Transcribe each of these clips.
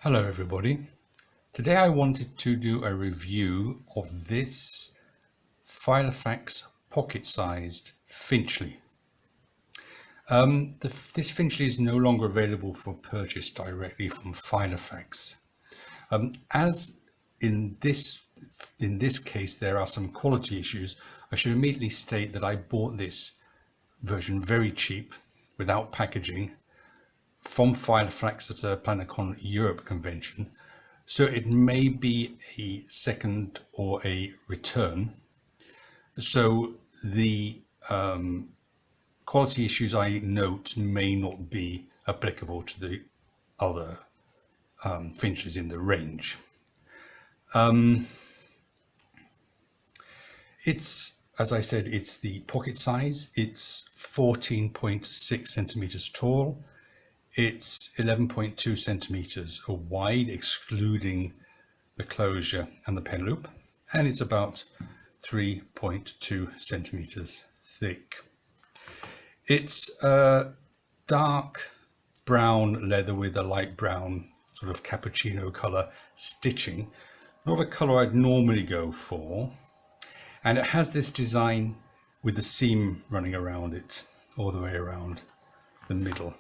Hello everybody. Today I wanted to do a review of this Filofax pocket-sized Finchley. This Finchley is no longer available for purchase directly from Filofax. As in this case there are some quality issues, I should immediately state that I bought this version very cheap without packaging from Filofax at a Planetcon Europe convention, so it may be a second or a return. So the quality issues I note may not be applicable to the other Finchleys in the range. It's, as I said, it's the pocket size. It's 14.6 centimeters tall. It's 11.2 centimeters wide, excluding the closure and the pen loop, and it's about 3.2 centimeters thick. It's a dark brown leather with a light brown sort of cappuccino color stitching, not a color I'd normally go for, and it has this design with the seam running around it all the way around the middle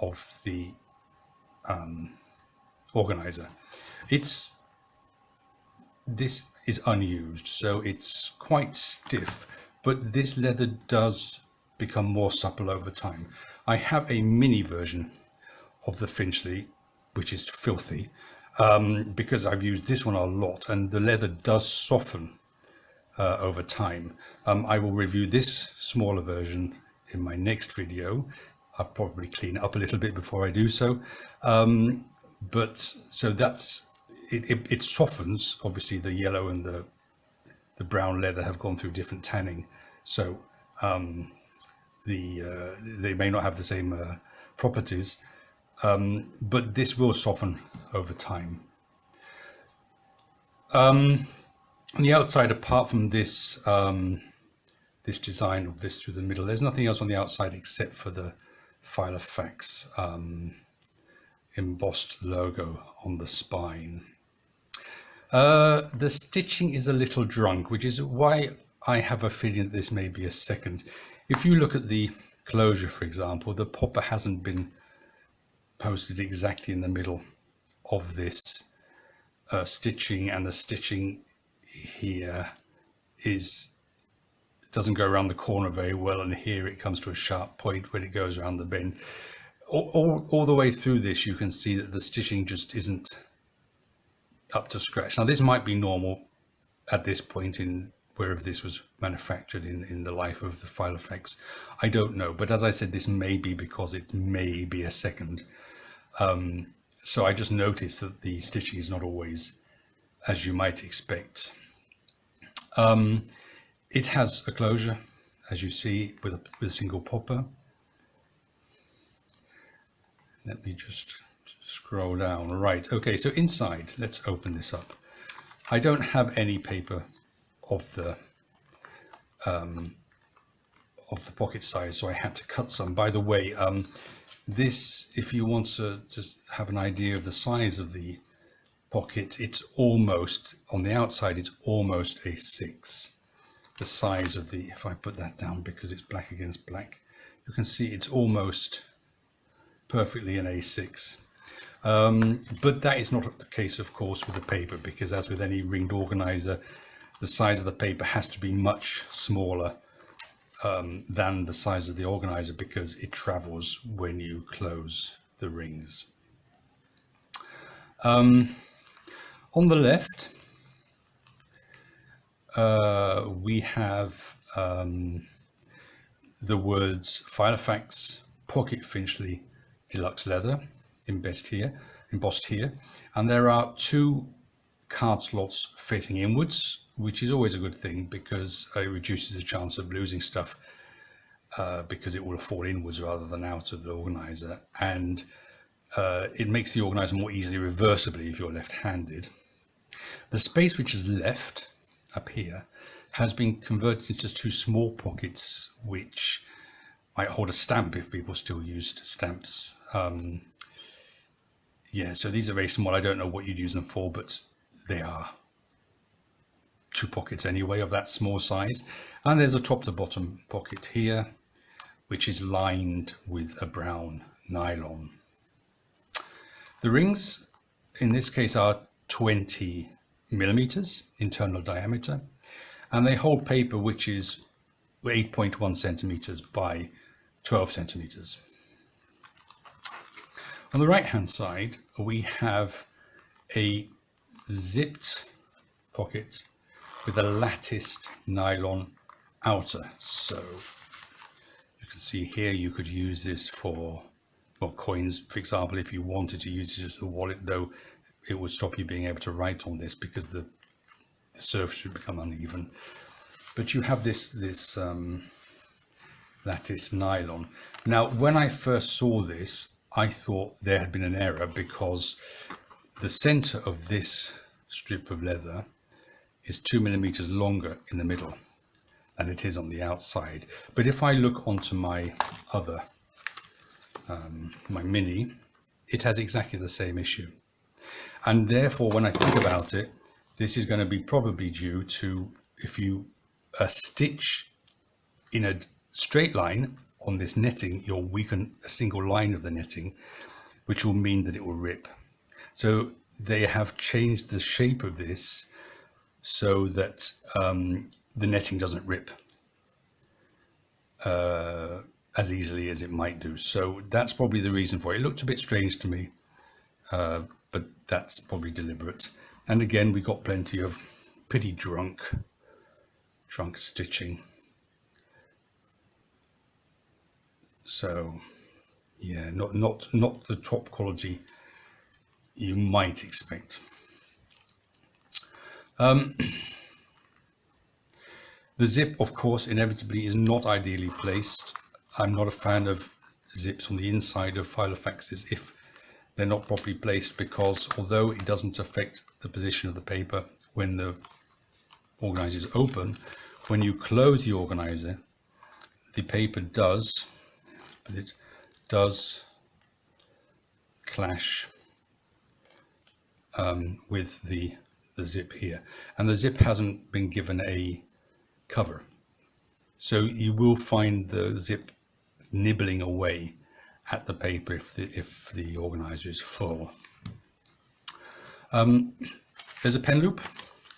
of the organizer. This is unused, so it's quite stiff, but this leather does become more supple over time. I have a mini version of the Finchley, which is filthy, because I've used this one a lot, and the leather does soften over time. I will review this smaller version in my next video. I'll probably clean it up a little bit before I do so. But so that's it. It softens. Obviously, the yellow and the brown leather have gone through different tanning, so they may not have the same properties. But this will soften over time. On the outside, apart from this this design of this through the middle, there's nothing else on the outside except for the Filofax embossed logo on the spine. The stitching is a little drunk, which is why I have a feeling that this may be a second. If you look at the closure, for example, the popper hasn't been posted exactly in the middle of this stitching, and the stitching here doesn't go around the corner very well, and here it comes to a sharp point when it goes around the bend. All the way through this you can see that the stitching just isn't up to scratch. Now this might be normal at this point in wherever this was manufactured in the life of the Filofax. I don't know, but as I said, this may be because it may be a second. So I just noticed that the stitching is not always as you might expect. It has a closure, as you see, with a single popper. Let me just scroll down. Right, okay, so inside, let's open this up. I don't have any paper of the pocket size, so I had to cut some. By the way, this, if you want to just have an idea of the size of the pocket, it's almost, on the outside, it's almost A6. The size of the, if I put that down because it's black against black, you can see it's almost perfectly an A6. But that is not the case, of course, with the paper, because as with any ringed organizer, the size of the paper has to be much smaller than the size of the organizer, because it travels when you close the rings. On the left, we have the words Filofax Pocket Finchley Deluxe Leather embossed here, and there are two card slots facing inwards, which is always a good thing because it reduces the chance of losing stuff because it will fall inwards rather than out of the organizer, and it makes the organizer more easily reversibly if you're left-handed. The space which is left up here has been converted into two small pockets which might hold a stamp if people still used stamps yeah, so these are very small. I don't know what you'd use them for, but they are 2 pockets anyway of that small size. And there's a top to bottom pocket here, which is lined with a brown nylon. The rings in this case are 20 millimeters internal diameter, and they hold paper which is 8.1 centimeters by 12 centimeters. On the right hand side we have a zipped pocket with a latticed nylon outer. So you can see here you could use this for, well, coins, for example. If you wanted to use this as a wallet, though it would stop you being able to write on this because the surface would become uneven. But you have this lattice nylon. Now, when I first saw this, I thought there had been an error because the center of this strip of leather is 2 millimeters longer in the middle than it is on the outside. But if I look onto my other, my mini, it has exactly the same issue. And therefore, when I think about it, this is going to be probably due to, if you stitch in a straight line on this netting, you'll weaken a single line of the netting, which will mean that it will rip. So they have changed the shape of this so that the netting doesn't rip as easily as it might do. So that's probably the reason for it. It looked a bit strange to me, but that's probably deliberate. And again, we got plenty of pretty drunk stitching. So yeah, not the top quality you might expect. The zip, of course, inevitably is not ideally placed. I'm not a fan of zips on the inside of Filofaxes if they're not properly placed, because although it doesn't affect the position of the paper when the organizer is open, when you close the organizer, the paper does, but it does clash with the zip here, and the zip hasn't been given a cover, so you will find the zip nibbling away at the paper if the organizer is full. There's a pen loop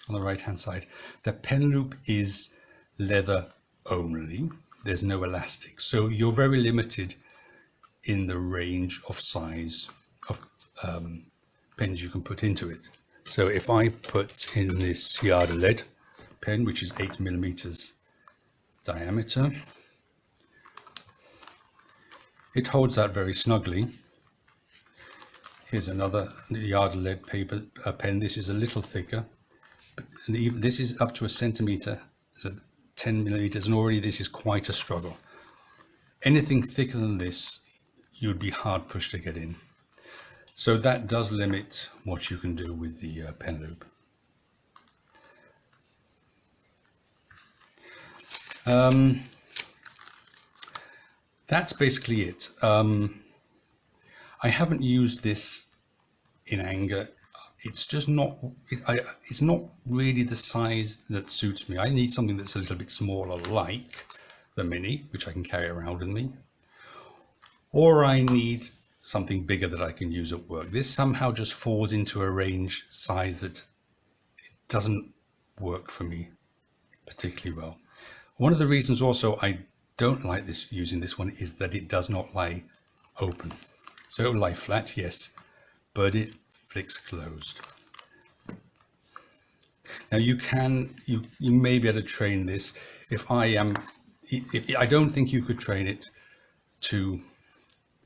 on the right hand side. The pen loop is leather only. There's no elastic, so you're very limited in the range of size of pens you can put into it. So if I put in this yard lead pen, which is 8 millimeters diameter, it holds that very snugly. Here's another yard lead paper pen. This is a little thicker, but even this is up to 1 centimeter, so 10 millimeters, and already this is quite a struggle. Anything thicker than this, you'd be hard pushed to get in. So that does limit what you can do with the pen loop. That's basically it. I haven't used this in anger. It's just not, it's not really the size that suits me. I need something that's a little bit smaller, like the mini, which I can carry around with me, or I need something bigger that I can use at work. This somehow just falls into a range size that it doesn't work for me particularly well. One of the reasons also I don't like this, using this one, is that it does not lie open. So it will lie flat, yes, but it flicks closed. Now you may be able to train this. I don't think you could train it to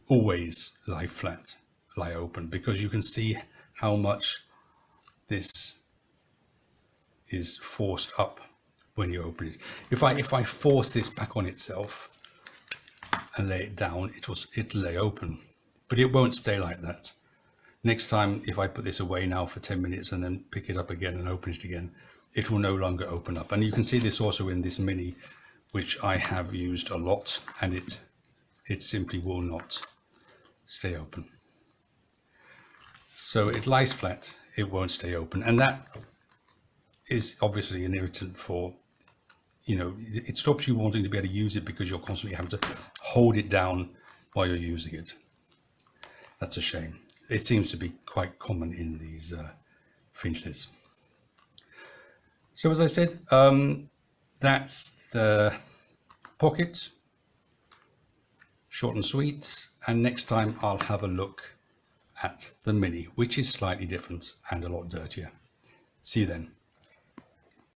always lie flat, lie open, because you can see how much this is forced up when you open it. If I force this back on itself and lay it down, it'll lay open, but it won't stay like that. Next time, if I put this away now for 10 minutes and then pick it up again and open it again, it will no longer open up. And you can see this also in this mini, which I have used a lot, and it simply will not stay open. So it lies flat, it won't stay open, and that is obviously an irritant for, you know, it stops you wanting to be able to use it because you're constantly having to hold it down while you're using it. That's a shame. It seems to be quite common in these Finchleys. So as I said, that's the Pocket, short and sweet, and next time I'll have a look at the Mini, which is slightly different and a lot dirtier. See you then.